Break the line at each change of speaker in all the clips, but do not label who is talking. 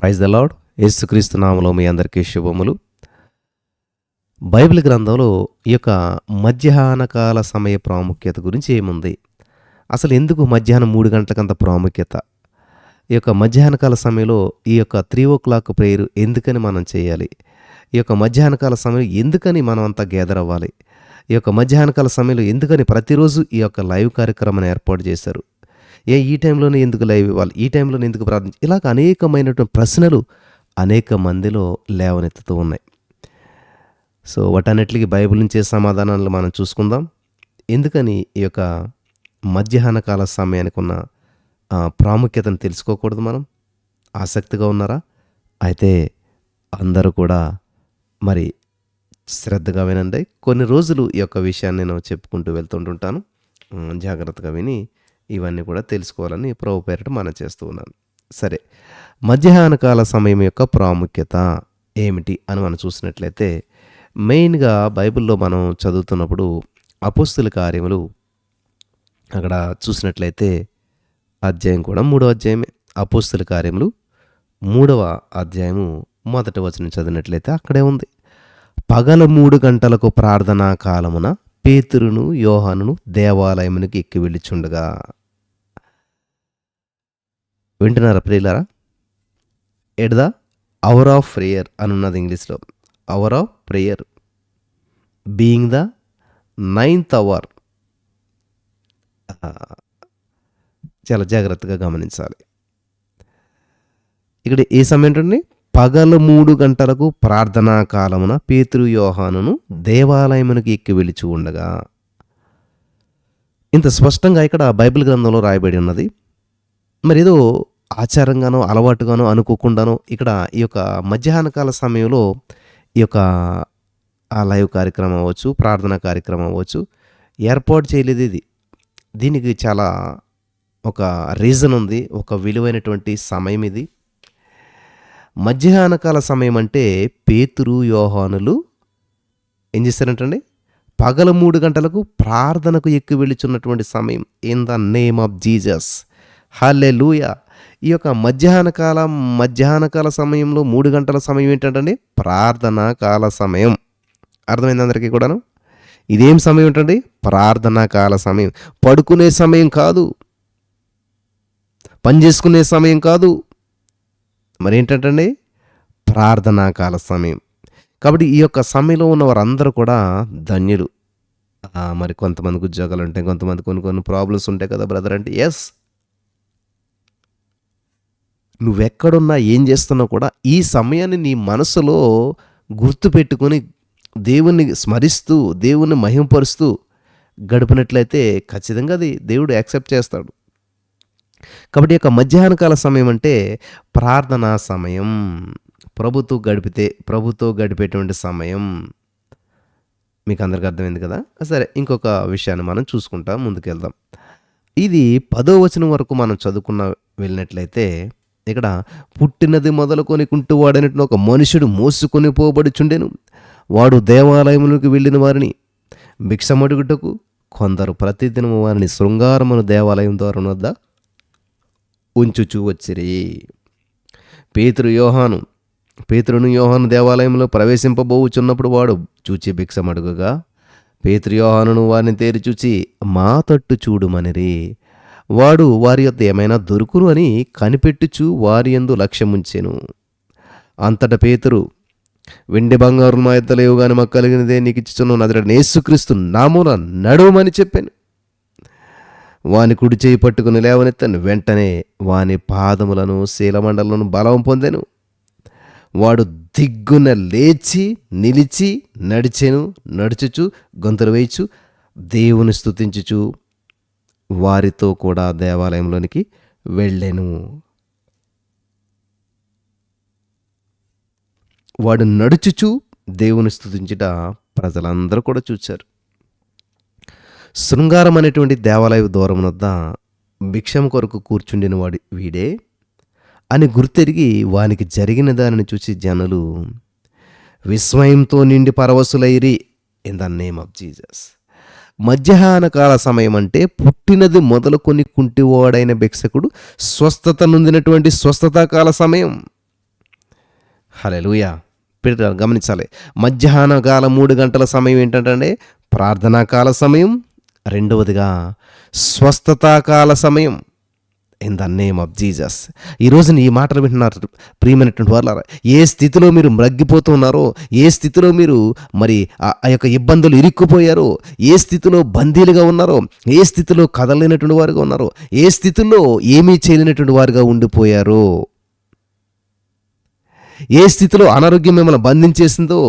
Praise the lord. యేసుక్రీస్తు నామములో మీ అందరికీ శుభములు. బైబిల్ గ్రంథంలో ఈ యొక్క మధ్యాహ్నకాల సమయ ప్రాముఖ్యత గురించి ఏముంది, అసలు ఎందుకు మధ్యాహ్నం 3 గంటలకంత ప్రాముఖ్యత, ఈ యొక్క మధ్యాహ్నకాల సమయంలో ఈ యొక్క 3 o'clock ప్రేయర్ ఎందుకని మనం చేయాలి, ఈ యొక్క మధ్యాహ్నకాల సమయం ఎందుకని మనం అంతా గ్యాదర్ అవ్వాలి, ఈ యొక్క మధ్యాహ్నకాల సమయంలో ఎందుకని ప్రతిరోజు ఈ యొక్క లైవ్ కార్యక్రమాన్ని ఏర్పాటు చేశారు, ఈ టైంలోనే ఎందుకు లైవ్ ఇవ్వాలి, ఈ టైంలోనే ఎందుకు ప్రార్థన, ఇలాగ అనేకమైనటువంటి ప్రశ్నలు అనేక మందిలో లేవనెత్తుతూ ఉన్నాయి. సో వాటన్నిటికీ బైబిల్ నుంచే సమాధానాలు మనం చూసుకుందాం. ఎందుకని ఈ యొక్క మధ్యాహ్నకాల సమయానికి ఉన్న ప్రాముఖ్యతను తెలుసుకోకూడదు? మనం ఆసక్తిగా ఉన్నారా? అయితే అందరూ కూడా మరి శ్రద్ధగా వినండి. కొన్ని రోజులు ఈ యొక్క విషయాన్ని నేను చెప్పుకుంటూ వెళ్తుంటుంటాను. జాగ్రత్తగా విని ఇవన్నీ కూడా తెలుసుకోవాలని ప్రభు పేరిట మనం చేస్తూ ఉన్నాను. సరే, మధ్యాహ్నకాల సమయం యొక్క ప్రాముఖ్యత ఏమిటి అని మనం చూసినట్లయితే, మెయిన్గా బైబిల్లో మనం చదువుతున్నప్పుడు అపోస్తుల కార్యములు అక్కడ చూసినట్లయితే అధ్యాయం కూడా 3వ అధ్యాయమే. అపోస్తుల కార్యములు 3వ అధ్యాయము 1వ వచనం చదివినట్లయితే అక్కడే ఉంది, పగలు 3 గంటలకు ప్రార్థనా కాలమున పేతురును యోహానును దేవాలయమునికి ఎక్కి వెళ్ళిచుండగా. వింటున్నారా ప్రియులారా? At the hour of prayer అని ఉన్నది ఇంగ్లీష్లో. Hour of prayer being the 9th hour. చాలా జాగ్రత్తగా గమనించాలి. ఇక్కడ ఏ సమయం ఏంటండి? పగలు 3 గంటలకు ప్రార్థనా కాలమున పేతురు యోహానును దేవాలయమునికి ఎక్కి వెళుచు ఉండగా. ఇంత స్పష్టంగా ఇక్కడ బైబిల్ గ్రంథంలో రాయబడి ఉన్నది. మరి ఏదో ఆచారంగానో అలవాటుగానో అనుకోకుండానో ఇక్కడ ఈ యొక్క మధ్యాహ్నకాల సమయంలో ఈ యొక్క లైవ్ కార్యక్రమం అవ్వచ్చు, ప్రార్థనా కార్యక్రమం అవ్వచ్చు, ఏర్పాటు చేయలేదు. దీనికి చాలా ఒక రీజన్ ఉంది, ఒక విలువైనటువంటి సమయం ఇది. మధ్యాహ్నకాల సమయం అంటే పేతురు యోహానులు ఏం చేశారంటండి? పగలు 3 గంటలకు ప్రార్థనకు ఎక్కి వెళ్ళుచున్నటువంటి సమయం. In the name of Jesus, హల్లెలూయా. ఈ యొక్క మధ్యాహ్నకాల సమయంలో 3 గంటల సమయం ఏంటంటే ప్రార్థనా కాల సమయం. అర్థమైంది అందరికీ కూడాను? ఇదేం సమయం ఏంటండి? ప్రార్థనా కాల సమయం. పడుకునే సమయం కాదు, పని చేసుకునే సమయం కాదు, మరి ఏంటంటే ప్రార్థనా కాల సమయం. కాబట్టి ఈ యొక్క సమయంలో ఉన్న వారందరూ కూడా ధన్యులు. మరి కొంతమందికి ఉద్యోగాలు ఉంటాయి, కొంతమంది కొన్ని ప్రాబ్లమ్స్ ఉంటాయి కదా బ్రదర్. అంటే ఎస్, నువ్వెక్కడున్నా ఏం చేస్తున్నా కూడా ఈ సమయాన్ని నీ మనసులో గుర్తుపెట్టుకొని దేవుణ్ణి స్మరిస్తూ దేవుణ్ణి మహిమపరుస్తూ గడిపినట్లయితే ఖచ్చితంగా అది దేవుడు యాక్సెప్ట్ చేస్తాడు. కాబట్టి యొక్క మధ్యాహ్నకాల సమయం అంటే ప్రార్థనా సమయం, ప్రభుతో గడిపేటువంటి సమయం. మీకు అందరికీ అర్థమైంది కదా? సరే, ఇంకొక విషయాన్ని మనం చూసుకుంటా ముందుకెళ్దాం. ఇది 10వ వచనం వరకు మనం చదువుకున్న వెళ్ళినట్లయితే ఇక్కడ పుట్టినది మొదలుకొని కుంటువాడైనట్టు ఒక మనుషుడు మోసుకొని పోబడుచుండెను. వాడు దేవాలయములకు వెళ్ళిన వారిని భిక్షమడుగుటకు కొందరు ప్రతిదినము వారిని శృంగారమును దేవాలయం ద్వారం వద్ద ఉంచుచూ వచ్చిరి. పేతురును యోహాను దేవాలయంలో ప్రవేశింపబోచున్నప్పుడు వాడు చూచి భిక్షమడుగుగా పేతురు యోహానును వారిని తేరి చూచి మా తట్టు చూడుమనిరి. వాడు వారి యొద్ద ఏమైనా దొరుకును అని కనిపెట్టుచు వారి యందు లక్ష్యముంచెను. అంతటా పేతురు, వెండి బంగారు మా యొద్ద లేవు గాని మాకు కలిగినదే నీకు ఇచ్చుచున్నాను, నజరేయుడైన యేసుక్రీస్తు నామమున నడువమని చెప్పాను. వాని కుడి చేయి పట్టుకుని లేవనెత్తను. వెంటనే వాని పాదములను శీలమండలను బలం పొందెను. వాడు దిగ్గున లేచి నిలిచి నడుచుచు గొంతులు వేయిచు దేవుని స్తుతించుచు వారితో కూడా దేవాలయంలోనికి వెళ్ళెను. వాడు నడుచుచు దేవుని స్తుతించుట ప్రజలందరూ కూడా చూచారు. శృంగారం అనేటువంటి దేవాలయ ద్వారం వద్ద భిక్షం కొరకు కూర్చుండిన వాడు వీడే అని గుర్తెరిగి వానికి జరిగిన దానిని చూసి జనులు విస్మయంతో నిండి పరవశులైరి. In the name of Jesus. మధ్యాహ్నకాల సమయం అంటే పుట్టినది మొదలుకొని కుంటివాడైన భిక్షకుడు స్వస్థత నొందినటువంటి స్వస్థతాకాల సమయం. హల్లెలూయా. పిల్లలు గమనించాలి. మధ్యాహ్న కాల 3 గంటల సమయం ఏంటంటే ప్రార్థనా కాల సమయం. రెండవదిగా స్వస్థతా కాల సమయం. In the name of Jesus. ఈరోజు ఈ మాటలు వింటున్నారు ప్రియమైనటువంటి వాళ్ళారా. ఏ స్థితిలో మీరు మ్రగ్గిపోతూ ఉన్నారో, ఏ స్థితిలో మీరు మరి ఆ యొక్క ఇబ్బందులు ఇరుక్కుపోయారో, ఏ స్థితిలో బందీలుగా ఉన్నారో, ఏ స్థితిలో కదలలేనటువంటి వారుగా ఉన్నారో, ఏ స్థితిలో ఏమీ చేయలేనటువంటి వారుగా ఉండిపోయారో, ఏ స్థితిలో అనారోగ్యం మిమ్మల్ని బంధించేసిందో,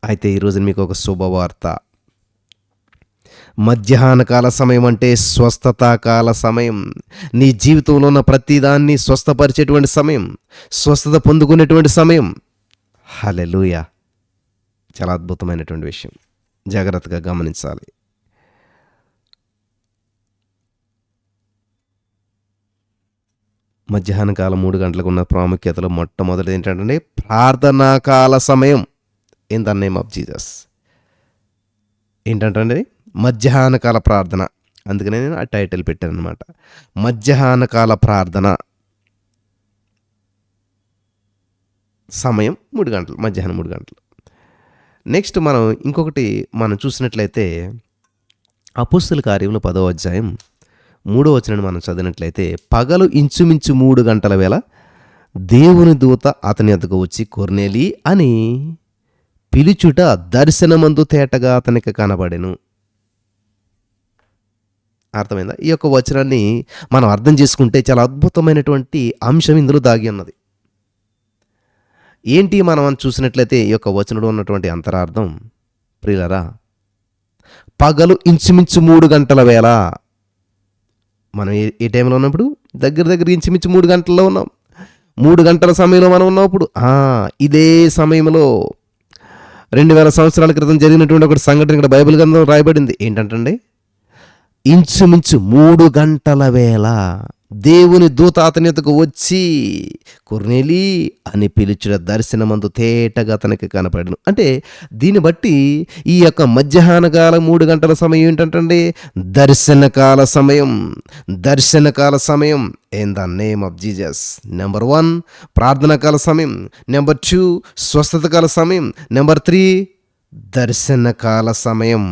అయితే ఈరోజు మీకు ఒక శుభవార్త. మధ్యాహ్న కాల సమయం అంటే స్వస్థతా కాల సమయం. నీ జీవితంలో ఉన్న ప్రతిదాన్ని స్వస్థపరిచేటువంటి సమయం, స్వస్థత పొందుకునేటువంటి సమయం. హల్లెలూయా. చాలా అద్భుతమైనటువంటి విషయం, జాగ్రత్తగా గమనించాలి. మధ్యాహ్న కాలం 3 గంటలకు ఉన్న ప్రాముఖ్యతలో మొట్టమొదటిది ఏంటంటే ప్రార్థనా కాల సమయం. In the name of Jesus. ఏంటంటే మధ్యాహ్న కాల ప్రార్థన. అందుకనే నేను ఆ టైటిల్ పెట్టాను అనమాట. మధ్యాహ్న కాల ప్రార్థన సమయం 3 గంటలు, మధ్యాహ్నం 3 గంటలు. నెక్స్ట్ ఇంకొకటి మనం చూసినట్లయితే అపోస్తలుల కార్యములు 10వ అధ్యాయం 3వ వచనాన్ని మనం చదివినట్లయితే, పగలు ఇంచుమించు 3 గంటల వేళ దేవుని దూత అతని వద్దకు వచ్చి కొర్నేలి అని పిలుచుట దర్శనమందు తేటగా అతనికి కనబడెను. అర్థమైందా? ఈ యొక్క వచనాన్ని మనం అర్థం చేసుకుంటే చాలా అద్భుతమైనటువంటి అంశం ఇందులో దాగి ఉన్నది. ఏంటి మనం చూసినట్లయితే ఈ యొక్క వచనంలో ఉన్నటువంటి అంతరార్థం ప్రియులరా, పగలు ఇంచుమించు 3 గంటల వేళ. మనం ఏ టైంలో ఉన్నప్పుడు దగ్గర ఇంచుమించు 3 గంటల్లో ఉన్నాం. 3 గంటల సమయంలో మనం ఉన్నప్పుడు ఇదే సమయంలో 2000 సంవత్సరాల క్రితం జరిగినటువంటి ఒక సంఘటన ఇక్కడ బైబిల్ గ్రంథంలో రాయబడింది. ఏంటంటే ఇంచుమించు 3 గంటల వేళ దేవుని దూత అతని యొద్దకు వచ్చి కొర్నేలి అని పిలుచుట దర్శనమందు తేటగా అతనికి కనపడను. అంటే దీన్ని బట్టి ఈ యొక్క మధ్యాహ్న కాలం 3 గంటల సమయం ఏంటంటే దర్శనకాల సమయం. దర్శనకాల సమయం in the name of Jesus. Number 1 ప్రార్థన కాల సమయం, నెంబర్ 2 స్వస్థత కాల సమయం, నెంబర్ 3 దర్శనకాల సమయం.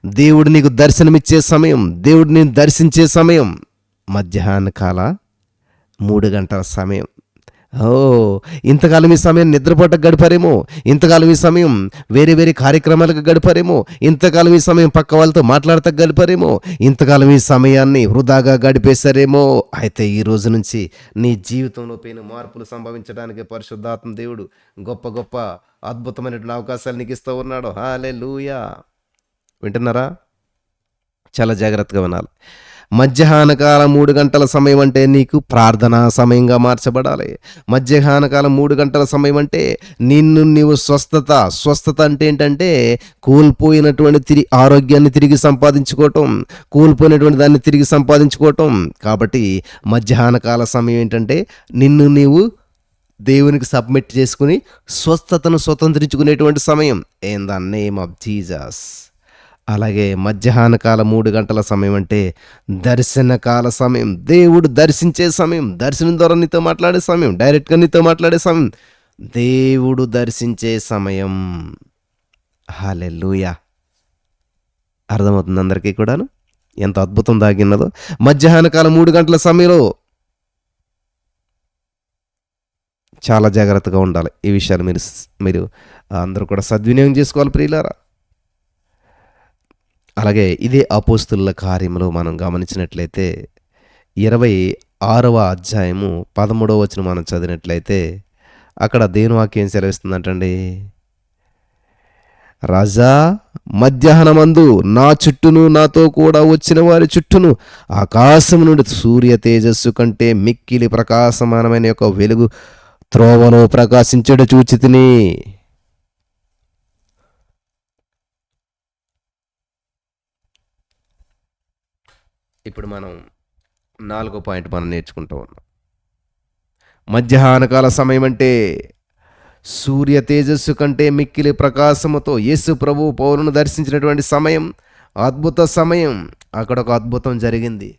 దేవుడు నీకు దర్శనమిచ్చే సమయం, దేవుడు నేను దర్శించే సమయం మధ్యాహ్న కాల 3 గంటల సమయం. ఇంతకాలం ఈ సమయం నిద్రపోటకు గడిపారేమో, ఇంతకాలం ఈ సమయం వేరే కార్యక్రమాలకు గడిపారేమో, ఇంతకాలం ఈ సమయం పక్క వాళ్ళతో మాట్లాడతా గడిపారేమో, ఇంతకాలం ఈ సమయాన్ని వృధాగా గడిపేశారేమో. అయితే ఈ రోజు నుంచి నీ జీవితంలో పైన మార్పులు సంభవించడానికి పరిశుద్ధాత్మ దేవుడు గొప్ప అద్భుతమైనటువంటి అవకాశాలు నీకు ఇస్తూ ఉన్నాడు. హల్లెలూయా. వింటున్నారా? చాలా జాగ్రత్తగా వినాలి. మధ్యాహ్న కాలం 3 గంటల సమయం అంటే నీకు ప్రార్థనా సమయంగా మార్చబడాలి. మధ్యాహ్న కాలం 3 గంటల సమయం అంటే నీవు స్వస్థత అంటే ఏంటంటే కోల్పోయినటువంటి ఆరోగ్యాన్ని తిరిగి సంపాదించుకోవటం, కోల్పోయినటువంటి దాన్ని తిరిగి సంపాదించుకోవటం. కాబట్టి మధ్యాహ్న కాల సమయం ఏంటంటే నీవు దేవునికి సబ్మిట్ చేసుకుని స్వస్థతను స్వతంత్రించుకునేటువంటి సమయం in the name of Jesus. అలాగే మధ్యాహ్న కాలం 3 గంటల సమయం అంటే దర్శనకాల సమయం. దేవుడు దర్శించే సమయం, దర్శనం ద్వారా నీతో మాట్లాడే సమయం, డైరెక్ట్గా నీతో మాట్లాడే సమయం, దేవుడు దర్శించే సమయం. హల్లెలూయా. అర్థమవుతుంది అందరికీ కూడాను ఎంత అద్భుతం దాగిన్నదో. మధ్యాహ్న కాలం 3 గంటల సమయంలో చాలా జాగ్రత్తగా ఉండాలి. ఈ విషయాన్ని మీరు అందరూ కూడా సద్వినియోగం చేసుకోవాలి ప్రియులారా. అలాగే ఇదే అపోస్తలుల కార్యములో మనం గమనించినట్లయితే 26వ అధ్యాయము 13వ వచనం మనం చదివినట్లయితే అక్కడ దేవుని వాక్యం సెలవిస్తుందంటండి, రాజా మధ్యాహ్నమందు నా చుట్టూను నాతో కూడా వచ్చిన వారి చుట్టూను ఆకాశం నుండి సూర్య తేజస్సు కంటే మిక్కిలి ప్రకాశమానమైన యొక్క వెలుగు త్రోవలో ప్రకాశించడు చూచితిని. ఇప్పుడు మనం 4వ పాయింట్ మనం నేర్చుకుంటూ ఉన్నాం. మధ్యాహ్నకాల సమయం అంటే సూర్య తేజస్సు కంటే మిక్కిలి ప్రకాశముతో యేసు ప్రభు పౌలును దర్శించినటువంటి సమయం, అద్భుత సమయం. అక్కడ ఒక అద్భుతం జరిగింది.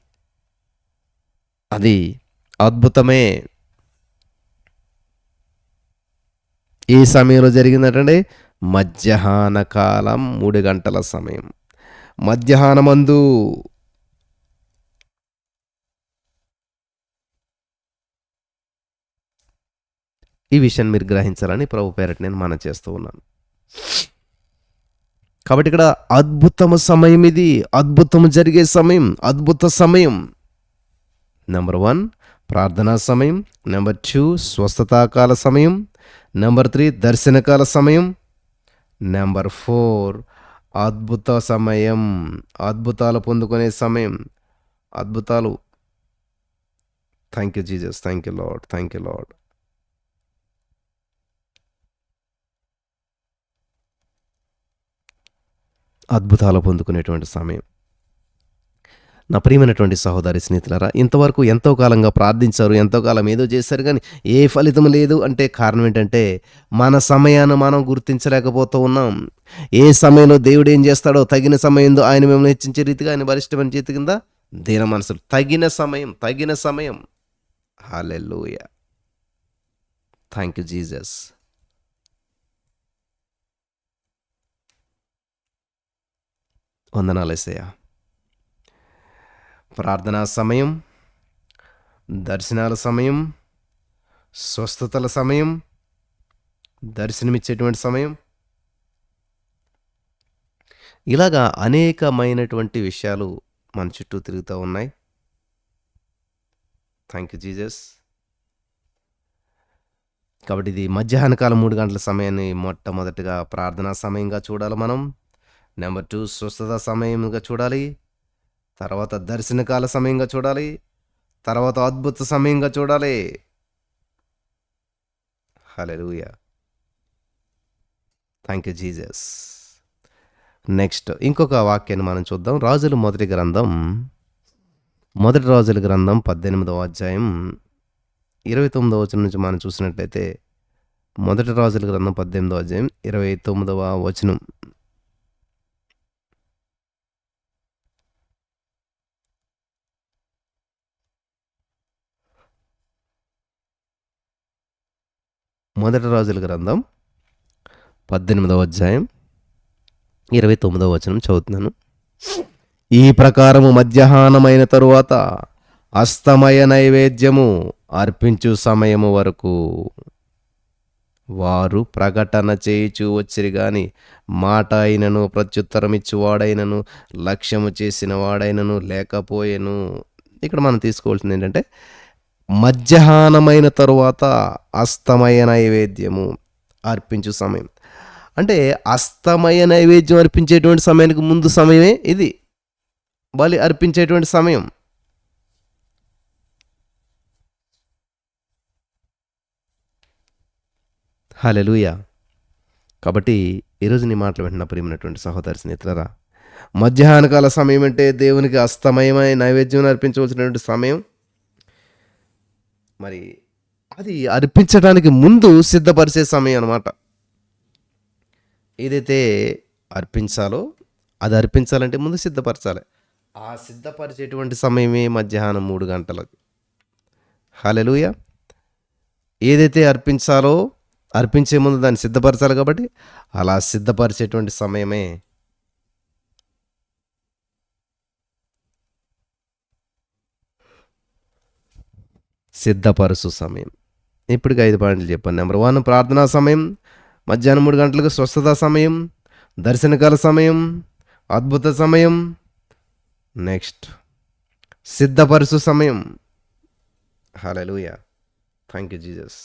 అది అద్భుతమే. ఏ సమయంలో జరిగిందటండి? మధ్యాహ్న కాలం 3 గంటల సమయం. మధ్యాహ్నమందు ఈ విషయాన్ని మీరు గ్రహించాలని ప్రభు పేరట నేను మనవి చేస్తూ ఉన్నాను. కాబట్టి ఇక్కడ అద్భుతము సమయం ఇది. అద్భుతము జరిగే సమయం. అద్భుత సమయం. నెంబర్ 1 ప్రార్థనా సమయం. నెంబర్ 2 స్వస్థతాకాల సమయం. నెంబర్ 3 దర్శనకాల సమయం. నెంబర్ 4 అద్భుత సమయం. అద్భుతాలు పొందుకునే సమయం. అద్భుతాలు. Thank you Jesus. Thank you lord. Thank you lord. అద్భుతాలు పొందుకునేటువంటి సమయం. నా ప్రియమైనటువంటి సహోదరి స్నేహితులారా, ఇంతవరకు ఎంతో కాలంగా ప్రార్థించారు, ఎంతో కాలం ఏదో చేశారు, కానీ ఏ ఫలితం లేదు అంటే కారణం ఏంటంటే మన సమయాన్ని మనం గుర్తించలేకపోతూ ఉన్నాం. ఏ సమయంలో దేవుడు ఏం చేస్తాడో తగిన సమయంలో ఆయన మిమ్మల్ని హెచ్చించే రీతిగా ఆయన బలిష్టమైన చేతి కింద దీన మనసులు. తగిన సమయం, తగిన సమయం. హల్లెలూయా. Thank you Jesus. వందనాలు యేసయ్యా. ప్రార్థనా సమయం, దర్శనాల సమయం, స్వస్థతల సమయం, దర్శనమిచ్చేటువంటి సమయం, ఇలాగా అనేకమైనటువంటి విషయాలు మన చుట్టూ తిరుగుతూ ఉన్నాయి. Thank you Jesus. కాబట్టి ఇది మధ్యాహ్న కాలం 3 గంటల సమయాన్ని మొట్టమొదటిగా ప్రార్థనా సమయంగా చూడాలి మనం. నెంబర్ 2 స్వస్థత సమయంగా చూడాలి. తర్వాత దర్శనకాల సమయంగా చూడాలి. తర్వాత అద్భుత సమయంగా చూడాలి. హల్లెలూయా. Thank you Jesus. నెక్స్ట్ ఇంకొక వాక్యాన్ని మనం చూద్దాం. మొదటి రాజుల గ్రంథం 18వ అధ్యాయం 29వ వచనం నుంచి మనం చూసినట్లయితే, మొదటి రాజుల గ్రంథం 18వ అధ్యాయం 29వ వచనం. మొదటి రాజుల గ్రంథం 18వ అధ్యాయం 29వ వచనం చదువుతున్నాను. ఈ ప్రకారము మధ్యాహ్నమైన తరువాత అస్తమయ నైవేద్యము అర్పించు సమయము వరకు వారు ప్రకటన చేయుచూ వచ్చిరి గాని మాట అయినను ప్రత్యుత్తరం ఇచ్చువాడైనను లక్ష్యము చేసిన వాడైనను లేకపోయెను. ఇక్కడ మనం తీసుకోవాల్సింది ఏంటంటే, మధ్యాహ్నమైన తరువాత అస్తమయ నైవేద్యము అర్పించు సమయం. అంటే అస్తమయ నైవేద్యం అర్పించేటువంటి సమయానికి ముందు సమయమే ఇది, బలి అర్పించేటువంటి సమయం. హల్లెలూయా. కాబట్టి ఈరోజు నీ మాటలు వింటున్న ప్రియమైనటువంటి సహోదరి స్నేహితులరా, మధ్యాహ్నకాల సమయం అంటే దేవునికి అస్తమయమైన నైవేద్యం అర్పించవలసినటువంటి సమయం. మరి అది అర్పించడానికి ముందు సిద్ధపరిచే సమయం అన్నమాట. ఏదైతే అర్పించాలో అది అర్పించాలంటే ముందు సిద్ధపరచాలి. ఆ సిద్ధపరిచేటువంటి సమయమే మధ్యాహ్నం 3 గంటలకు. హల్లెలూయా. ఏదైతే అర్పించాలో అర్పించే ముందు దాన్ని సిద్ధపరచాలి. కాబట్టి అలా సిద్ధపరిచేటువంటి సమయమే సిద్ధపరుసు సమయం. ఇప్పటికి 5 పాయింట్లు చెప్పాను. నెంబర్ 1 ప్రార్థనా సమయం, మధ్యాహ్నం 3 గంటలకు స్వస్థత సమయం, దర్శనకాల సమయం, అద్భుత సమయం, నెక్స్ట్ సిద్ధపరుసు సమయం. హల్లెలూయా. Thank you Jesus.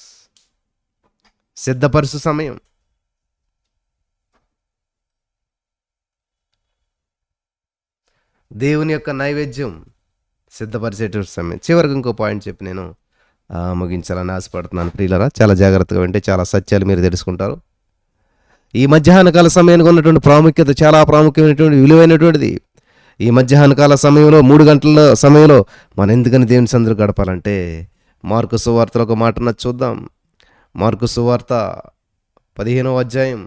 సిద్ధపరుసు సమయం. దేవుని యొక్క నైవేద్యం సిద్ధపరిచేటువంటి సమయం. చివరికి ఇంకో పాయింట్ చెప్పి నేను ముగించాలని ఆశపడుతున్నాను. ప్రియులరా, చాలా జాగ్రత్తగా వింటే చాలా సత్యాలు మీరు తెలుసుకుంటారు. ఈ మధ్యాహ్నకాల సమయానికి ఉన్నటువంటి ప్రాముఖ్యత చాలా ప్రాముఖ్యమైనటువంటి విలువైనటువంటిది. ఈ మధ్యాహ్నకాల సమయంలో 3 గంటల సమయంలో మనం ఎందుకని దేవుని సందులో గడపాలంటే, మార్కు సువార్తలో ఒక మాట నచ్చి చూద్దాం. మార్కు సువార్త 15వ అధ్యాయం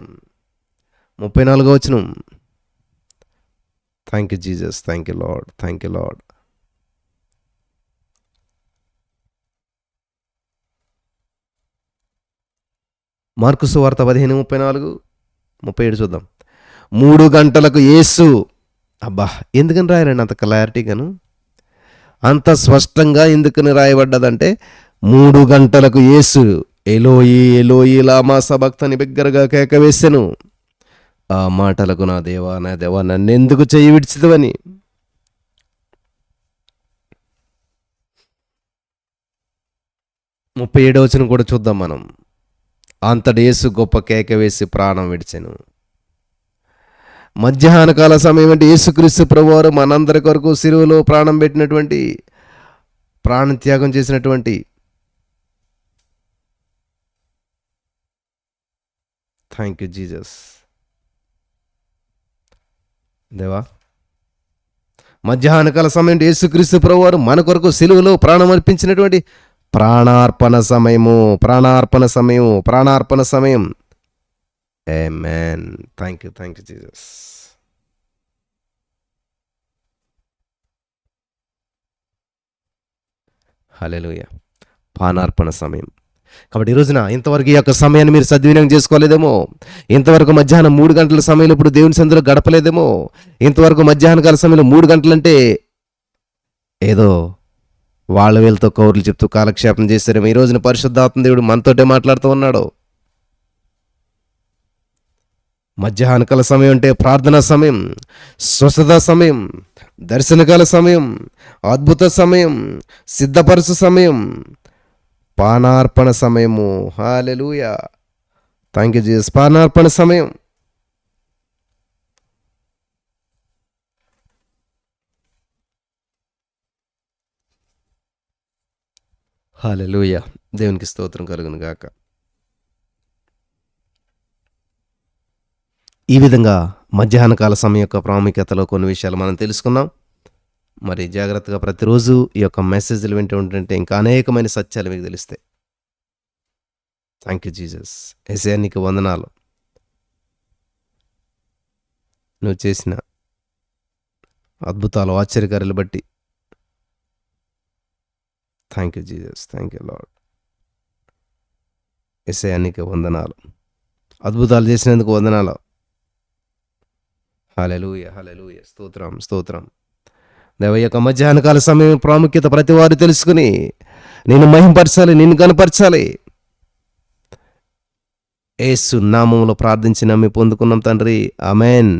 34వ వచనం. Thank you Jesus. Thank you lord. Thank you lord. Mark సువార్త 15:34-37 చూద్దాం. 3 గంటలకు యేసు. అబ్బా, ఎందుకని రాయారండి అంత క్లారిటీగాను, అంత స్పష్టంగా ఎందుకని రాయబడ్డదంటే 3 గంటలకు యేసు ఎలోయి ఎలోయి లామా సబక్తని బిగ్గరగా కేక వేసెను. ఆ మాటలకు నా దేవా నన్నెందుకు చెయ్యి విడిచిదవని. ముప్పై 37వ వచనం కూడా చూద్దాం మనం. అంతటి యేసు గొప్ప కేక వేసి ప్రాణం విడిచెను. మధ్యాహ్న కాల సమయం అంటే యేసుక్రీస్తు ప్రభువారు మనందరి కొరకు సిలువలో ప్రాణం పెట్టినటువంటి, ప్రాణత్యాగం చేసినటువంటి, థ్యాంక్ యూ జీసస్ దేవా, మధ్యాహ్న కాల సమయం అంటే యేసుక్రీస్తు ప్రభువారు మన కొరకు సిలువలో ప్రాణం అర్పించినటువంటి ప్రాణార్పణ సమయం. ఆమేన్. Thank you Jesus. హల్లెలూయా. పానార్పణ సమయం. కాబట్టి ఈ రోజున ఇంతవరకు ఈ యొక్క సమయాన్ని మీరు సద్వినియోగం చేసుకోలేదేమో, ఇంతవరకు మధ్యాహ్నం 3 గంటల సమయంలో ఇప్పుడు దేవుని సందులో గడపలేదేమో, ఇంతవరకు మధ్యాహ్న కాల సమయంలో 3 గంటలంటే ఏదో వాళ్ళ వీళ్ళతో కౌర్లు చెప్తూ కాలక్షేపం చేశారేమో. ఈ రోజున పరిశుద్ధాత్మ దేవుడు మనతోటే మాట్లాడుతూ ఉన్నాడు. మధ్యాహ్న కాల సమయం అంటే ప్రార్థనా సమయం, స్వస్థత సమయం, దర్శనకాల సమయం, అద్భుత సమయం, సిద్ధపరచు సమయం, పానార్పణ సమయము. హల్లెలూయా. Thank you Jesus. పానార్పణ సమయం. హల్లెలూయా. దేవునికి స్తోత్రం కలుగును గాక. ఈ విధంగా మధ్యాహ్న కాల సమయం యొక్క ప్రాముఖ్యతలో కొన్ని విషయాలు మనం తెలుసుకున్నాం. మరి జాగ్రత్తగా ప్రతిరోజు ఈ యొక్క మెసేజ్లు వింటూ ఉంటుంటే ఇంకా అనేకమైన సత్యాలు మీకు తెలుస్తాయి. Thank you Jesus. యేసయ్యా నీకు వందనాలు. నువ్వు చేసిన అద్భుతాలు, ఆశ్చర్యకార్యాలు బట్టి thank you Jesus. Thank you Lord. యేసయ్యా నీకు వందనాలు. అద్భుతాలు చేసినందుకు వందనాలు. హల్లెలూయా. స్తోత్రం. దేవ యొక్క మధ్యాహ్న కాల సమయం ప్రాముఖ్యత ప్రతి వారు తెలుసుకుని నిన్ను మహింపరచాలి, నిన్ను కనపరచాలి. యేసు నామములో ప్రార్థించి నమ్మి పొందుకున్నాం తండ్రి. ఆమేన్.